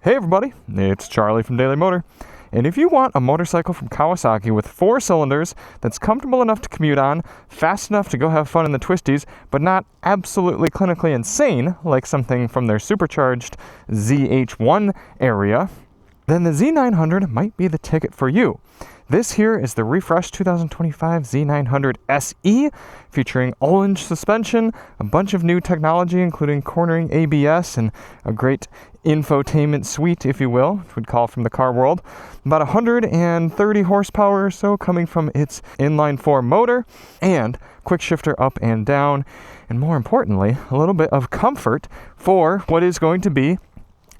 Hey everybody, it's Charlie from Daily Motor, and if you want a motorcycle from Kawasaki with 4 cylinders that's comfortable enough to commute on, fast enough to go have fun in the twisties, but not absolutely clinically insane like something from their supercharged ZH1 area, then the Z900 might be the ticket for you. This here is the refreshed 2025 Z900 SE, featuring orange suspension, a bunch of new technology including cornering ABS and a great infotainment suite, if you will, which we'd call from the car world. About 130 horsepower or so coming from its Inline-4 motor, and quick shifter up and down, and more importantly, a little bit of comfort for what is going to be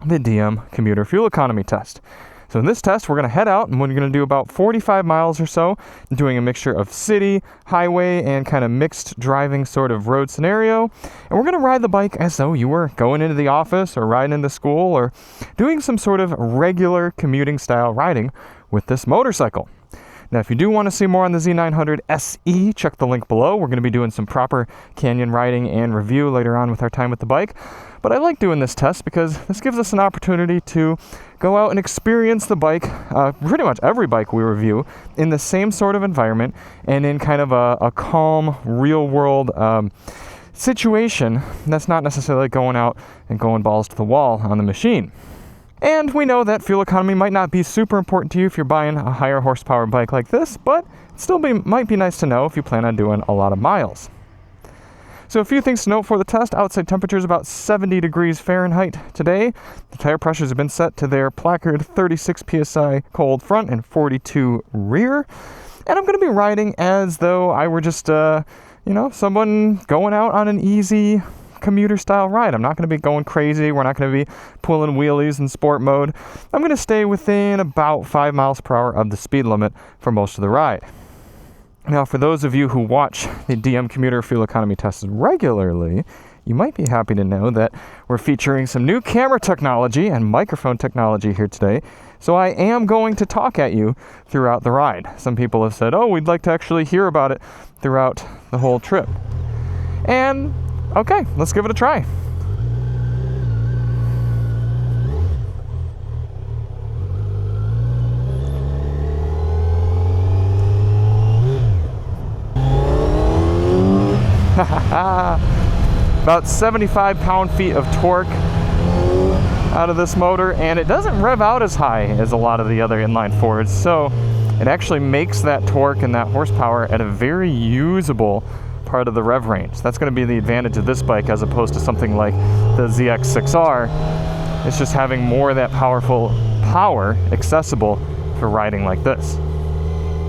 the DM Commuter fuel economy test. So in this test, we're going to head out and we're going to do about 45 miles or so, doing a mixture of city, highway, and kind of mixed driving sort of road scenario. And we're going to ride the bike as though you were going into the office or riding into school or doing some sort of regular commuting style riding with this motorcycle. Now, if you do want to see more on the Z900 SE, check the link below. We're going to be doing some proper canyon riding and review later on with our time with the bike. But I like doing this test because this gives us an opportunity to go out and experience the bike, pretty much every bike we review, in the same sort of environment and in kind of a calm, real-world situation that's not necessarily going out and going balls to the wall on the machine. And we know that fuel economy might not be super important to you if you're buying a higher horsepower bike like this, but it still might be nice to know if you plan on doing a lot of miles. So a few things to note for the test. Outside temperature is about 70 degrees Fahrenheit today. The tire pressures have been set to their placard 36 psi cold front and 42 rear. And I'm going to be riding as though I were just, someone going out on an easy commuter style ride. I'm not going to be going crazy. We're not going to be pulling wheelies in sport mode. I'm going to stay within about 5 miles per hour of the speed limit for most of the ride. Now, for those of you who watch the DM Commuter fuel economy tests regularly, you might be happy to know that we're featuring some new camera technology and microphone technology here today. So I am going to talk at you throughout the ride. Some people have said, oh, we'd like to actually hear about it throughout the whole trip. And okay, let's give it a try. About 75 pound-feet of torque out of this motor, and it doesn't rev out as high as a lot of the other inline-4s, so it actually makes that torque and that horsepower at a very usable part of the rev range. That's going to be the advantage of this bike as opposed to something like the ZX6R. It's just having more of that powerful power accessible for riding like this.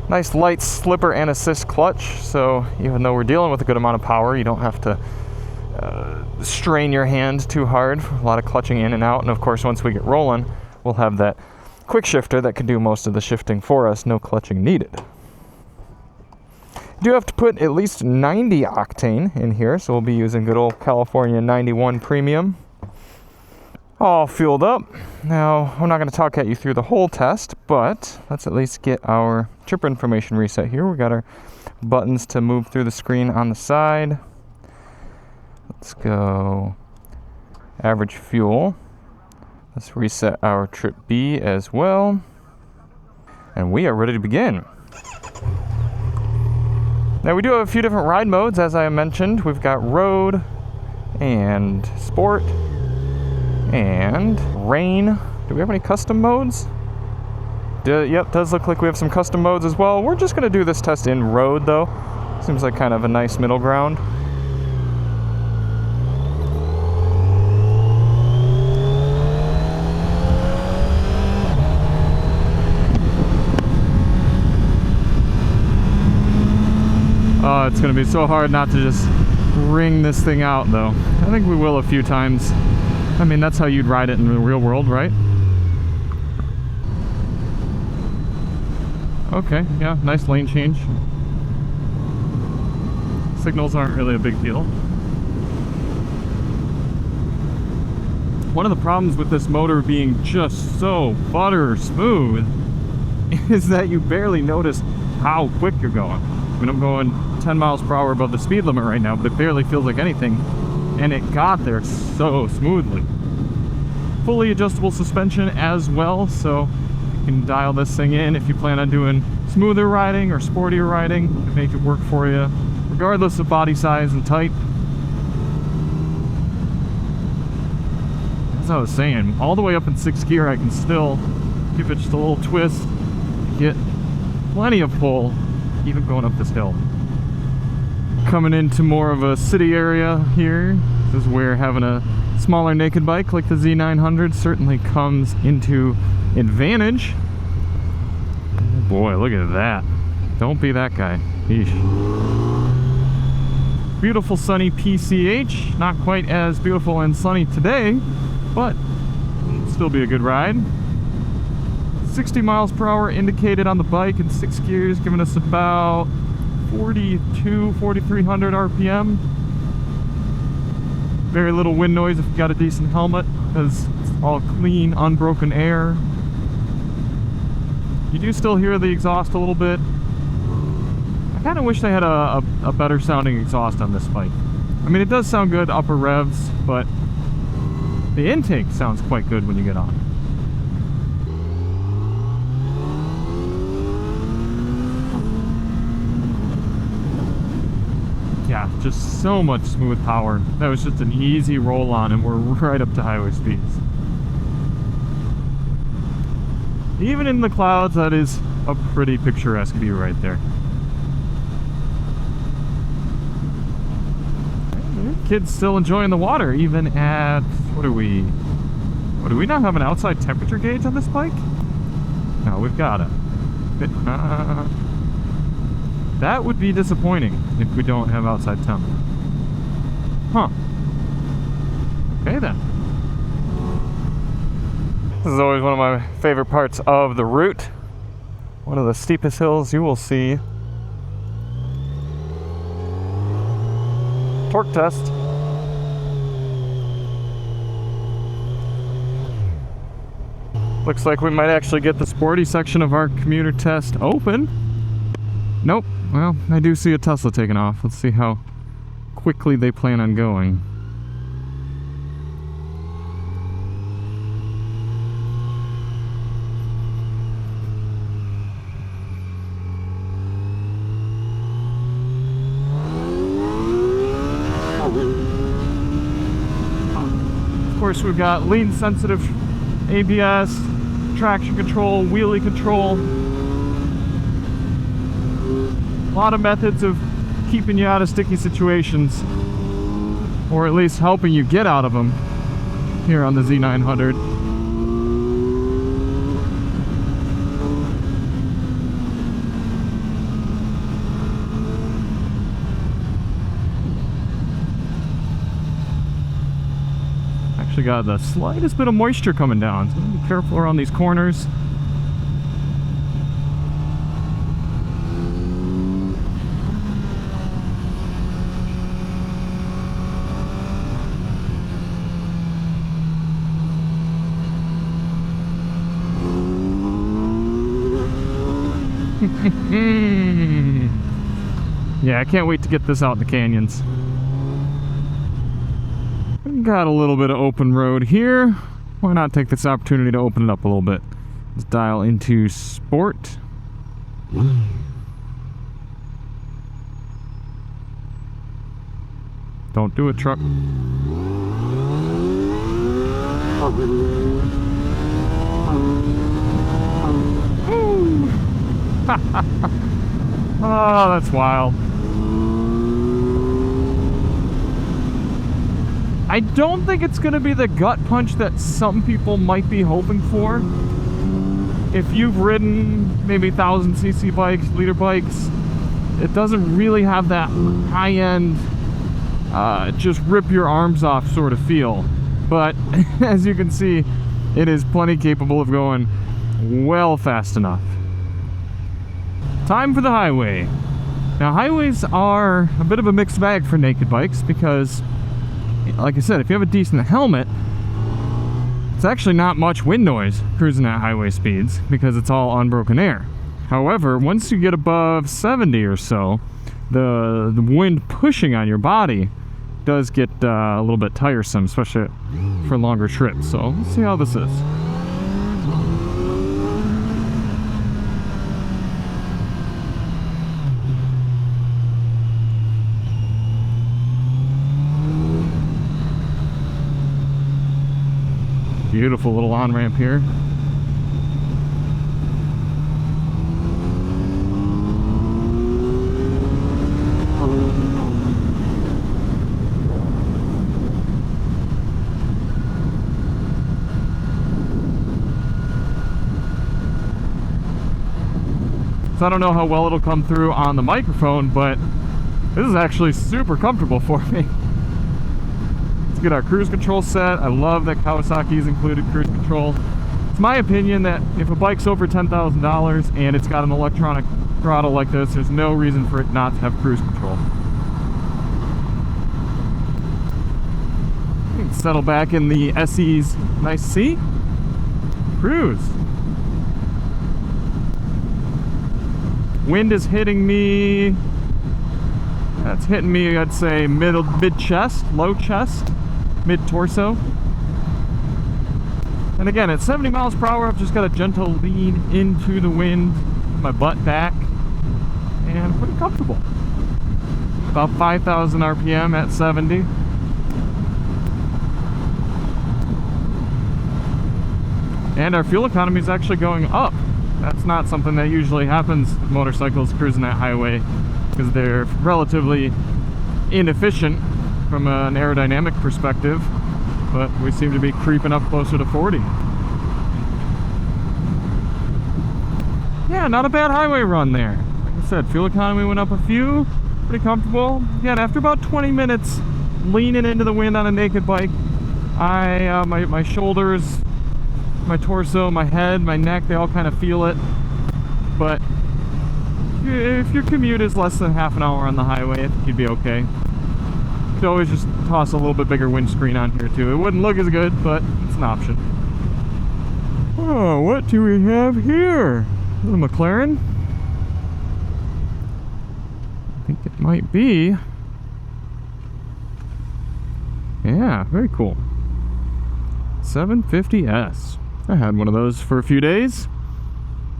Nice light slipper and assist clutch, so even though we're dealing with a good amount of power, you don't have to strain your hand too hard. A lot of clutching in and out, and of course once we get rolling, we'll have that quick shifter that can do most of the shifting for us, no clutching needed. You do have to put at least 90 octane in here, so we'll be using good old California 91 Premium. All fueled up. Now, I'm not going to talk at you through the whole test, but let's at least get our trip information reset here. We got our buttons to move through the screen on the side. Let's go average fuel. Let's reset our trip B as well. And we are ready to begin. Now, we do have a few different ride modes, as I mentioned. We've got road and sport and rain. Do we have any custom modes? Yep, does look like we have some custom modes as well. We're just going to do this test in road, though. Seems like kind of a nice middle ground. Oh, it's going to be so hard not to just wring this thing out, though. I think we will a few times. I mean, that's how you'd ride it in the real world, right? Okay, yeah, nice lane change. Signals aren't really a big deal. One of the problems with this motor being just so butter smooth is that you barely notice how quick you're going. I mean, I'm going 10 miles per hour above the speed limit right now, but it barely feels like anything. And it got there so smoothly. fully adjustable suspension as well, so you can dial this thing in if you plan on doing smoother riding or sportier riding and make it work for you, regardless of body size and type. As I was saying, all the way up in 6th gear, I can still give it just a little twist, get plenty of pull, even going up this hill. Coming into more of a city area here, this is where having a smaller naked bike like the Z900 certainly comes into advantage. Oh boy, look at that. Don't be that guy. Eesh. Beautiful sunny PCH, not quite as beautiful and sunny today, but it'll still be a good ride. 60 miles per hour indicated on the bike in 6 gears, giving us about 4,300 RPM. Very little wind noise if you've got a decent helmet, because it's all clean, unbroken air. You do still hear the exhaust a little bit. I kind of wish they had a better sounding exhaust on this bike. I mean, it does sound good, upper revs, but the intake sounds quite good when you get on. Yeah, just so much smooth power. That was just an easy roll on, and we're right up to highway speeds. Even in the clouds, that is a pretty picturesque view right there. Kids still enjoying the water, even at, what do we not have an outside temperature gauge on this bike? No, we've got it. That would be disappointing if we don't have outside temp. Huh. Okay then. This is always one of my favorite parts of the route. One of the steepest hills you will see. Torque test. Looks like we might actually get the sporty section of our commuter test open. Nope. Well, I do see a Tesla taking off. Let's see how quickly they plan on going. Of course, we've got lean sensitive ABS, traction control, wheelie control. A lot of methods of keeping you out of sticky situations, or at least helping you get out of them here on the Z900. Actually got the slightest bit of moisture coming down, so be careful around these corners. Yeah, I can't wait to get this out in the canyons. Got a little bit of open road here. Why not take this opportunity to open it up a little bit? Let's dial into sport. Don't do it, truck. Oh, that's wild. I don't think it's going to be the gut punch that some people might be hoping for. If you've ridden maybe 1000cc bikes, liter bikes, it doesn't really have that high-end, just rip your arms off sort of feel. But as you can see, it is plenty capable of going well fast enough. Time for the highway. Now, highways are a bit of a mixed bag for naked bikes because, like I said, if you have a decent helmet, it's actually not much wind noise cruising at highway speeds because it's all unbroken air. However, once you get above 70 or so, the wind pushing on your body does get a little bit tiresome, especially for longer trips. So let's see how this is. Beautiful little on-ramp here. So I don't know how well it'll come through on the microphone, but this is actually super comfortable for me. Let's get our cruise control set. I love that Kawasaki's included cruise control. It's my opinion that if a bike's over $10,000 and it's got an electronic throttle like this, there's no reason for it not to have cruise control. You can settle back in the SE's nice seat. Cruise. Wind is hitting me, that's hitting me, I'd say mid-chest, low chest, mid-torso. And again, at 70 miles per hour, I've just got a gentle lean into the wind, my butt back, and pretty comfortable. About 5,000 RPM at 70. And our fuel economy is actually going up. That's not something that usually happens with motorcycles cruising that highway, because they're relatively inefficient from an aerodynamic perspective, but we seem to be creeping up closer to 40. Yeah, not a bad highway run there. Like I said, fuel economy went up a few, pretty comfortable. Again, after about 20 minutes leaning into the wind on a naked bike, my shoulders, my torso, my head, my neck, they all kind of feel it. But if your commute is less than half an hour on the highway, I think you'd be okay. You could always just toss a little bit bigger windscreen on here too. It wouldn't look as good, but it's an option. Oh, what do we have here? A little McLaren? I think it might be. Yeah, very cool. 750S. I had one of those for a few days.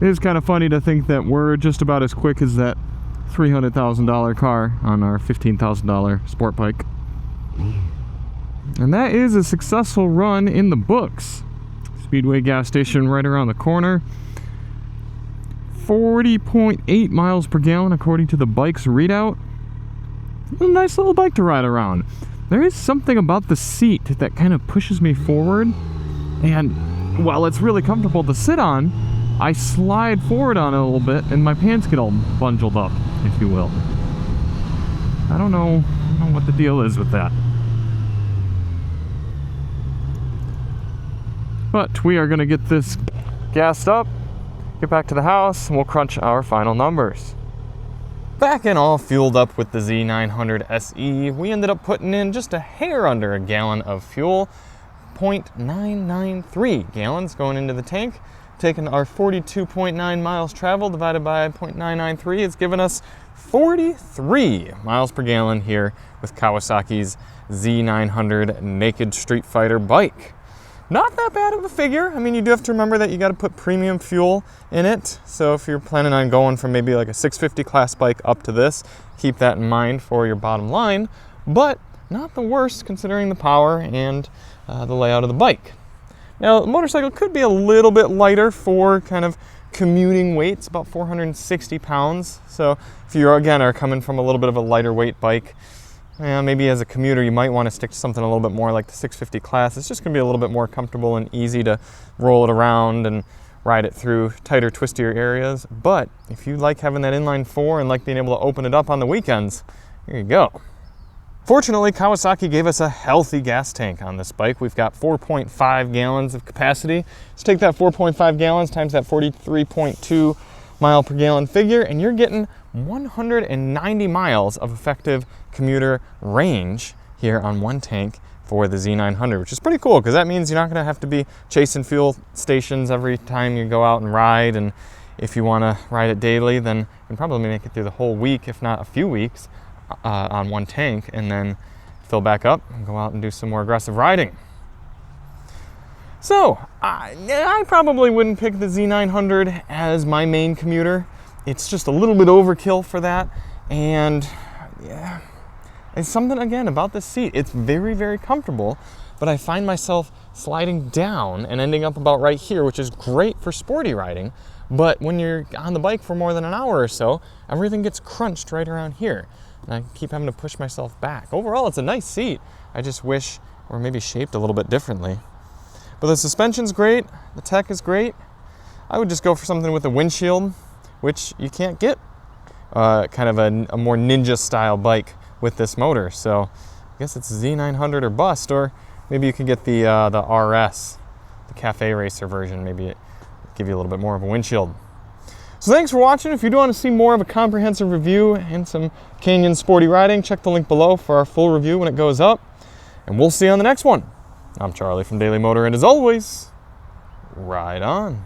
It is kind of funny to think that we're just about as quick as that $300,000 car on our $15,000 sport bike. And that is a successful run in the books. Speedway gas station right around the corner. 40.8 miles per gallon according to the bike's readout. A nice little bike to ride around. There is something about the seat that kind of pushes me forward, and while it's really comfortable to sit on, I slide forward on it a little bit and my pants get all bundled up, if you will. I don't know what the deal is with that. But we are going to get this gassed up, get back to the house, and we'll crunch our final numbers. Back and all fueled up with the Z900 SE, we ended up putting in just a hair under a gallon of fuel, 0.993 gallons going into the tank. Taking our 42.9 miles traveled divided by 0.993, it's given us 43 miles per gallon here with Kawasaki's Z900 naked street fighter bike. Not that bad of a figure. I mean, you do have to remember that you got to put premium fuel in it. So if you're planning on going from maybe like a 650 class bike up to this, keep that in mind for your bottom line. But not the worst considering the power and the layout of the bike. Now, the motorcycle could be a little bit lighter for kind of commuting weights, about 460 pounds. So if you, again, are coming from a little bit of a lighter weight bike, maybe as a commuter you might want to stick to something a little bit more like the 650 class. It's just going to be a little bit more comfortable and easy to roll it around and ride it through tighter, twistier areas. But if you like having that Inline-4 and like being able to open it up on the weekends, here you go. Fortunately, Kawasaki gave us a healthy gas tank on this bike. We've got 4.5 gallons of capacity. Let's take that 4.5 gallons times that 43.2 mile per gallon figure, and you're getting 190 miles of effective commuter range here on one tank for the Z900, which is pretty cool because that means you're not going to have to be chasing fuel stations every time you go out and ride. And if you want to ride it daily, then you can probably make it through the whole week, if not a few weeks, on one tank. And then fill back up and go out and do some more aggressive riding. So, I probably wouldn't pick the Z900 as my main commuter. It's just a little bit overkill for that. And yeah, it's something, again, about this seat. It's very, very comfortable, but I find myself sliding down and ending up about right here, which is great for sporty riding. But when you're on the bike for more than an hour or so, everything gets crunched right around here. And I keep having to push myself back. Overall, it's a nice seat. I just wish, or maybe shaped a little bit differently. But the suspension's great, the tech is great. I would just go for something with a windshield, which you can't get kind of a more ninja style bike with this motor. So I guess it's Z900 or bust, or maybe you can get the RS, the Cafe Racer version. Maybe it give you a little bit more of a windshield. So thanks for watching. If you do want to see more of a comprehensive review and some Canyon sporty riding, check the link below for our full review when it goes up. And we'll see you on the next one. I'm Charlie from Daily Motor, and as always, ride on.